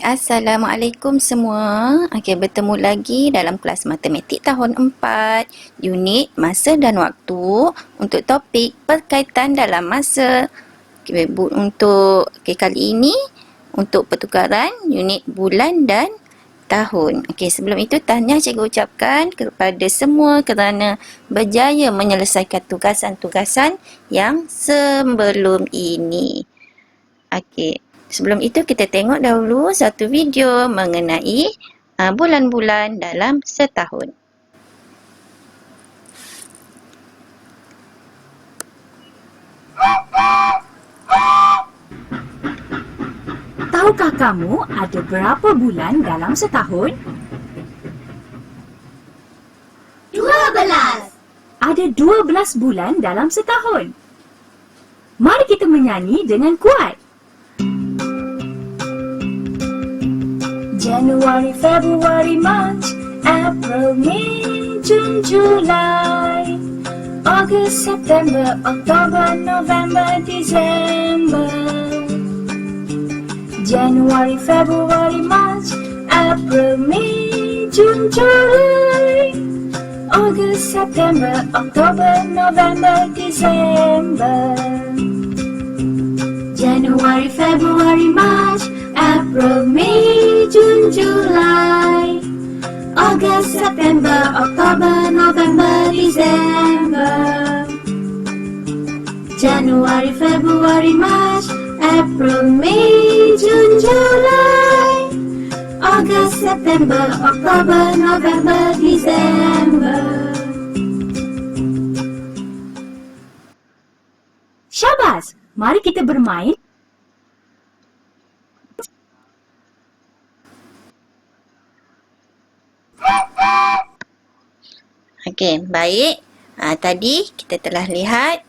Assalamualaikum semua. Bertemu lagi dalam kelas matematik tahun 4, unit masa dan waktu untuk topik perkaitan dalam masa. Kali ini untuk pertukaran unit bulan dan tahun. Sebelum itu tahniah cikgu ucapkan kepada semua kerana berjaya menyelesaikan tugasan-tugasan yang sebelum ini. Sebelum itu kita tengok dahulu satu video mengenai bulan-bulan dalam setahun. Tahukah kamu ada berapa bulan dalam setahun? 12. Ada 12 bulan dalam setahun. Mari kita menyanyi dengan kuat. January, February, March, April, May, June, July, August, September, October, November, December. January, February, March, April, May, June, July, August, September, October, November, December. January, February, March, April, May, June, July, August, September, October, November, December. January, February, March, April, May, June, July, August, September, October, November, December. Syabas! Mari kita bermain. Baik. Tadi kita telah lihat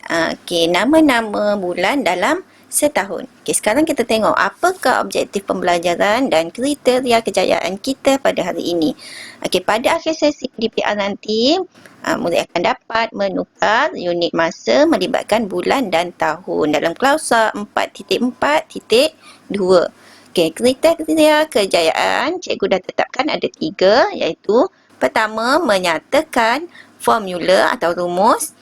nama-nama bulan dalam setahun. Sekarang kita tengok apakah objektif pembelajaran dan kriteria kejayaan kita pada hari ini. Pada akhir sesi PDPR nanti, murid akan dapat menukar unit masa melibatkan bulan dan tahun dalam klausa 4.4.2. Kriteria kejayaan cikgu dah tetapkan ada 3, iaitu pertama, menyatakan formula atau rumus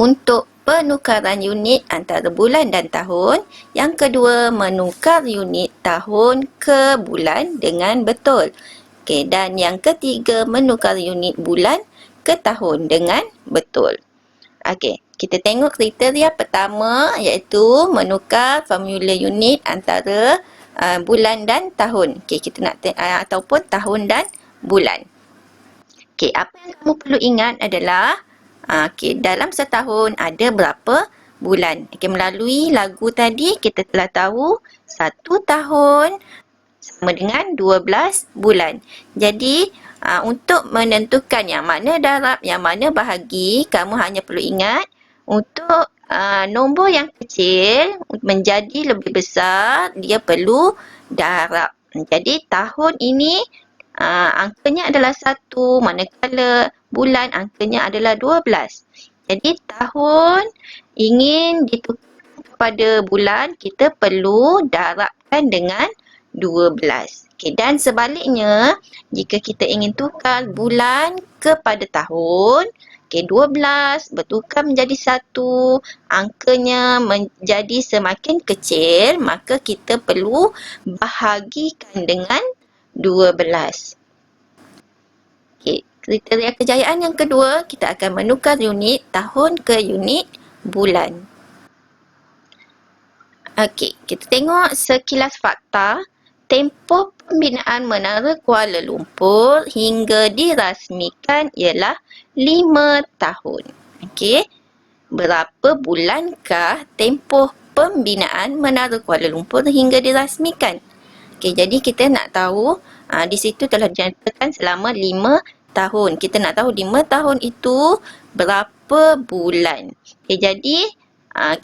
untuk penukaran unit antara bulan dan tahun. Yang kedua, menukar unit tahun ke bulan dengan betul. Dan yang ketiga, menukar unit bulan ke tahun dengan betul. Kita tengok kriteria pertama, iaitu menukar formula unit antara bulan dan tahun. Kita nak ataupun tahun dan bulan. Apa yang kamu perlu ingat adalah dalam setahun ada berapa bulan. Melalui lagu tadi kita telah tahu 1 tahun sama dengan 12 bulan. Jadi untuk menentukan yang mana darab, yang mana bahagi, kamu hanya perlu ingat untuk nombor yang kecil menjadi lebih besar, dia perlu darab. Jadi tahun ini angkanya adalah 1, manakala bulan angkanya adalah 12. Jadi tahun ingin ditukarkan kepada bulan, kita perlu darabkan dengan 12. Dan sebaliknya, jika kita ingin tukar bulan kepada tahun, 12 bertukar menjadi 1, angkanya menjadi semakin kecil, maka kita perlu bahagikan dengan 12. Kriteria kejayaan yang kedua, kita akan menukar unit tahun ke unit bulan. Kita tengok sekilas fakta. Tempoh pembinaan Menara Kuala Lumpur hingga dirasmikan ialah 5 tahun. Berapa bulankah tempoh pembinaan Menara Kuala Lumpur hingga dirasmikan? Jadi kita nak tahu, di situ telah dinyatakan selama 5 tahun. Kita nak tahu 5 tahun itu berapa bulan. Jadi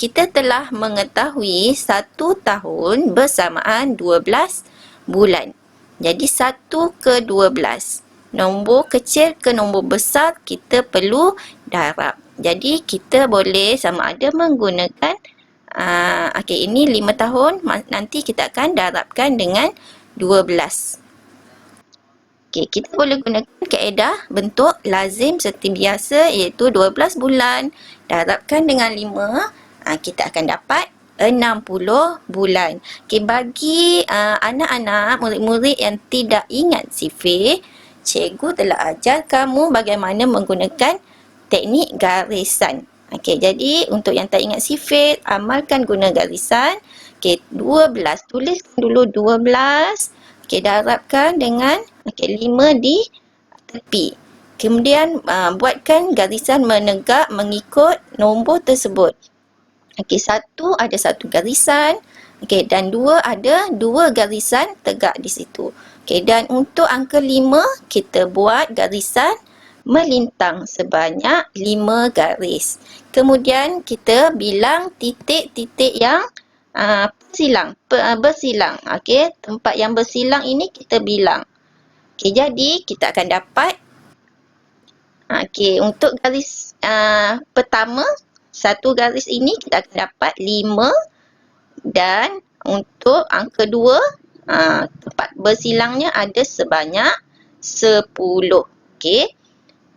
kita telah mengetahui 1 tahun bersamaan 12 bulan. Jadi 1 ke 12. Nombor kecil ke nombor besar kita perlu darab. Jadi kita boleh sama ada menggunakan ini 5 tahun, nanti kita akan darabkan dengan 12. Okey, kita boleh gunakan kaedah bentuk lazim seperti biasa iaitu 12 bulan darabkan dengan 5, kita akan dapat 60 bulan. Okey, bagi anak-anak, murid-murid yang tidak ingat sifir, cikgu telah ajar kamu bagaimana menggunakan teknik garisan. Okey, jadi untuk yang tak ingat sifir, amalkan guna garisan. Okey, 12. Tuliskan dulu 12. Okey, darabkan dengan 5 di tepi. Kemudian buatkan garisan menegak mengikut nombor tersebut. Okey, 1 ada 1 garisan. Okey, dan 2 ada 2 garisan tegak di situ. Okey, dan untuk angka 5 kita buat garisan melintang sebanyak 5 garis. Kemudian kita bilang titik-titik yang bersilang. Okey, tempat yang bersilang ini kita bilang. Okey, jadi kita akan dapat untuk garis pertama, satu garis ini kita akan dapat 5, dan untuk angka 2 tempat bersilangnya ada sebanyak 10. Okey.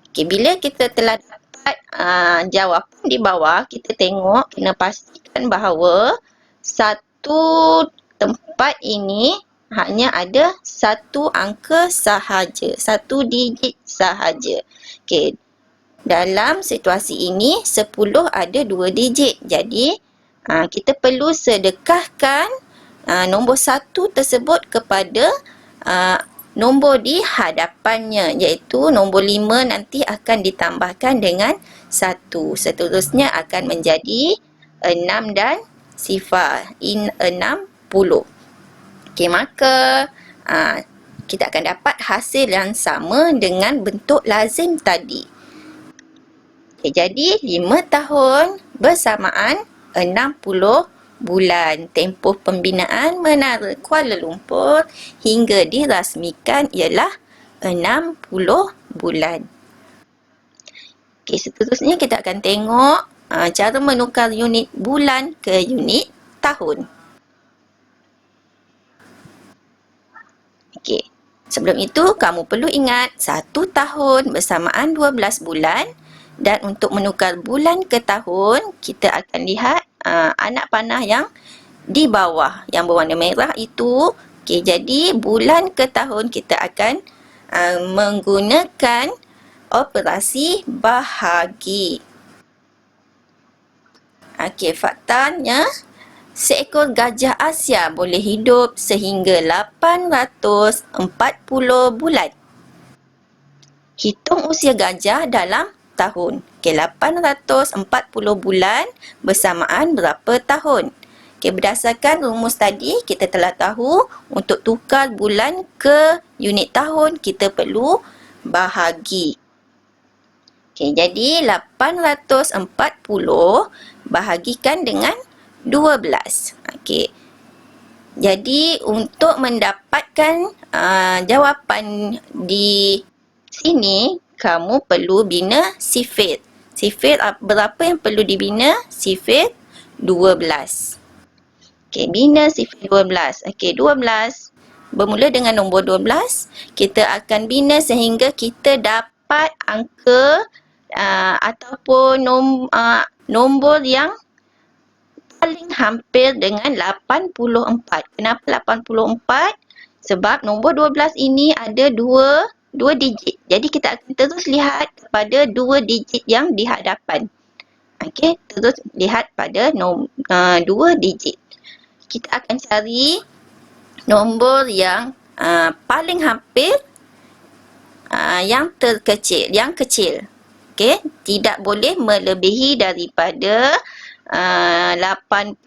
Okey, bila kita telah dapat jawapan di bawah, kita tengok, kena pastikan bahawa satu tempat ini hanya ada satu angka sahaja, satu digit sahaja. Okey, dalam situasi ini 10 ada 2 digit. Jadi kita perlu sedekahkan nombor 1 tersebut kepada nombor di hadapannya, iaitu nombor 5 nanti akan ditambahkan dengan 1. Seterusnya akan menjadi 6 dan 60. Okey, maka kita akan dapat hasil yang sama dengan bentuk lazim tadi. Okay, jadi 5 tahun bersamaan 60 bulan. Tempoh pembinaan Menara Kuala Lumpur hingga dirasmikan ialah 60 bulan. Okay, seterusnya kita akan tengok cara menukar unit bulan ke unit tahun. Okay, sebelum itu kamu perlu ingat 1 tahun bersamaan 12 bulan. Dan untuk menukar bulan ke tahun, kita akan lihat anak panah yang di bawah, yang berwarna merah itu. Okey, jadi bulan ke tahun kita akan menggunakan operasi bahagi. Okey, faktanya seekor gajah Asia boleh hidup sehingga 840 bulan. Hitung usia gajah dalam tahun. Okey, 840 bulan bersamaan berapa tahun? Okey, berdasarkan rumus tadi, kita telah tahu untuk tukar bulan ke unit tahun, kita perlu bahagi. Okey, jadi 840 bahagikan dengan 12. Okey. Jadi untuk mendapatkan jawapan di sini, kamu perlu bina sifir. Sifir berapa yang perlu dibina? Sifir 12. Okey, bina sifir 12. Okey, 12 bermula dengan nombor 12. Kita akan bina sehingga kita dapat angka ataupun nombor yang paling hampir dengan 84. Kenapa 84? Sebab nombor 12 ini ada dua digit. Jadi kita akan terus lihat pada 2 digit yang di hadapan. Okey, terus lihat pada 2 digit. Kita akan cari nombor yang paling hampir yang terkecil, yang kecil. Okey, tidak boleh melebihi daripada 84.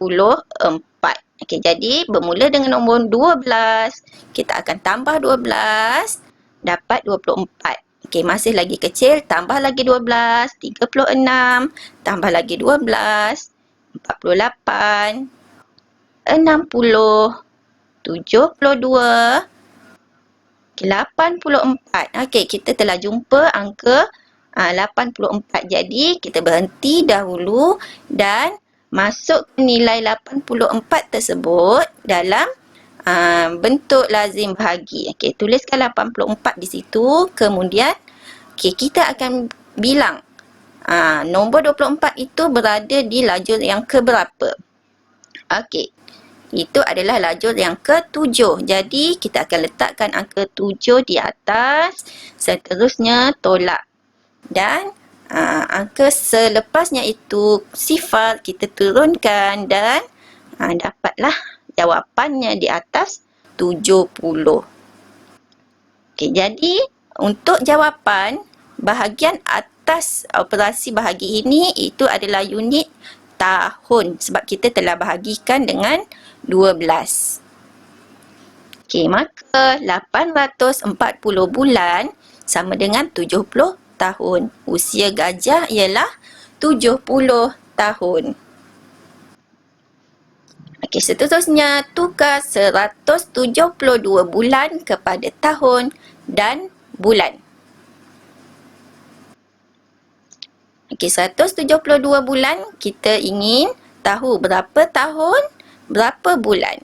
Okey, jadi bermula dengan nombor 12, kita akan tambah 12, dapat 24. Okey, masih lagi kecil, tambah lagi 12, 36, tambah lagi 12, 48, 60, 72, 84. Okey, kita telah jumpa angka 84. Jadi, kita berhenti dahulu dan masuk nilai 84 tersebut dalam bentuk lazim bahagi. Okey, tuliskan 84 di situ. Kemudian kita akan bilang nombor 24 itu berada di lajur yang keberapa. Okey, itu adalah lajur yang ke-7. Jadi kita akan letakkan angka 7 di atas, seterusnya tolak. Dan angka selepasnya itu sifar kita turunkan dan dapatlah jawapannya di atas 70. Okey, jadi untuk jawapan bahagian atas operasi bahagi ini itu adalah unit tahun sebab kita telah bahagikan dengan 12. Okey, maka 840 bulan sama dengan 70 tahun. Usia gajah ialah 70 tahun. Okey, seterusnya tukar 172 bulan kepada tahun dan bulan. Okey, 172 bulan kita ingin tahu berapa tahun, berapa bulan.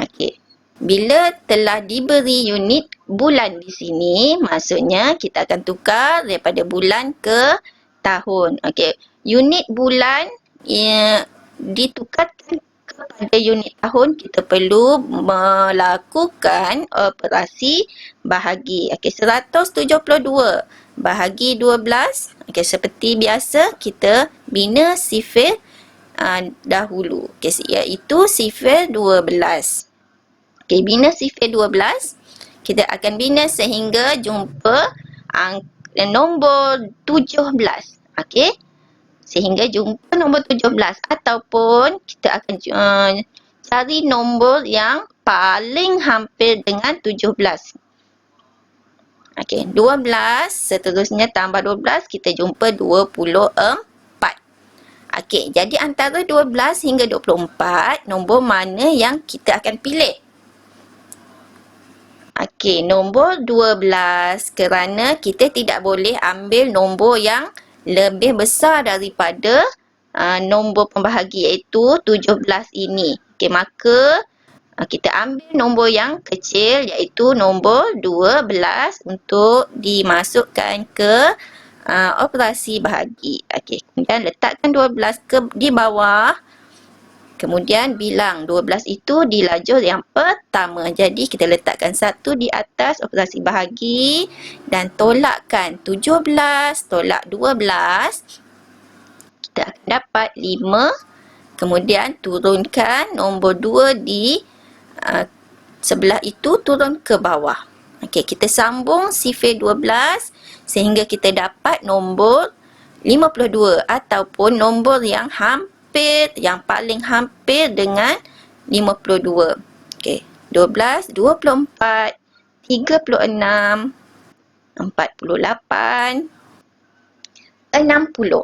Okey, bila telah diberi unit bulan di sini, maksudnya kita akan tukar daripada bulan ke tahun. Okey, unit bulan ditukarkan kepada unit tahun, kita perlu melakukan operasi bahagi. Okey, 172 bahagi 12. Okey, seperti biasa kita bina sifir dahulu. Okey, iaitu sifir 12. Okey, bina sifir 12. Kita akan bina sehingga jumpa nombor 17. Okey, sehingga jumpa nombor 17 ataupun kita akan cari nombor yang paling hampir dengan 17. Okey, 12, seterusnya tambah 12, kita jumpa 24. Okey, jadi antara 12 hingga 24, nombor mana yang kita akan pilih? Okey, nombor 12 kerana kita tidak boleh ambil nombor yang lebih besar daripada nombor pembahagi iaitu 17 ini. Okey, maka kita ambil nombor yang kecil iaitu nombor 12 untuk dimasukkan ke operasi bahagi. Okey, kemudian letakkan 12 di bawah. Kemudian bilang 12 itu di lajur yang pertama. Jadi kita letakkan 1 di atas operasi bahagi dan tolakkan 17 tolak 12. Kita akan dapat 5. Kemudian turunkan nombor 2 di sebelah itu, turun ke bawah. Okey, kita sambung sifir 12 sehingga kita dapat nombor 52 ataupun nombor yang paling hampir dengan 52. Okey, 12, 24, 36, 48, 60.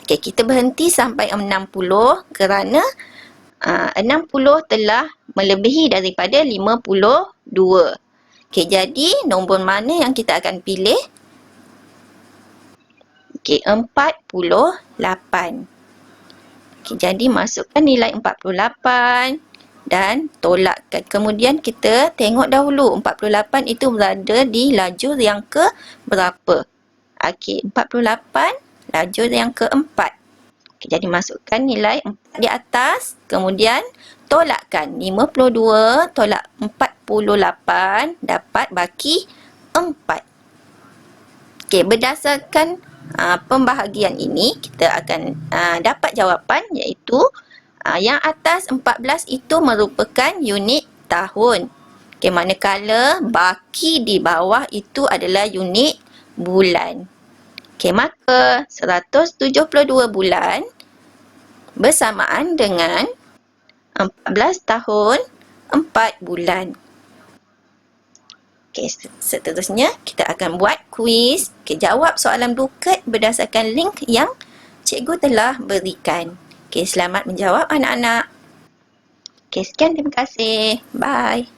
Okey, kita berhenti sampai 60 kerana 60 telah melebihi daripada 52. Okey, jadi nombor mana yang kita akan pilih? Okey, 48. Okey, jadi masukkan nilai 48 dan tolakkan. Kemudian kita tengok dahulu 48 itu berada di lajur yang ke berapa. Okey, 48 lajur yang keempat. Okey, jadi masukkan nilai 4 di atas. Kemudian tolakkan 52 tolak 48 dapat baki 4. Okey, berdasarkan pembahagian ini kita akan dapat jawapan iaitu yang atas 14 itu merupakan unit tahun. Okey, manakala baki di bawah itu adalah unit bulan. Okey, maka 172 bulan bersamaan dengan 14 tahun 4 bulan. Okey, seterusnya kita akan buat kuis. Okey, jawab soalan buket berdasarkan link yang cikgu telah berikan. Okey, selamat menjawab anak-anak. Okey, sekian, terima kasih. Bye.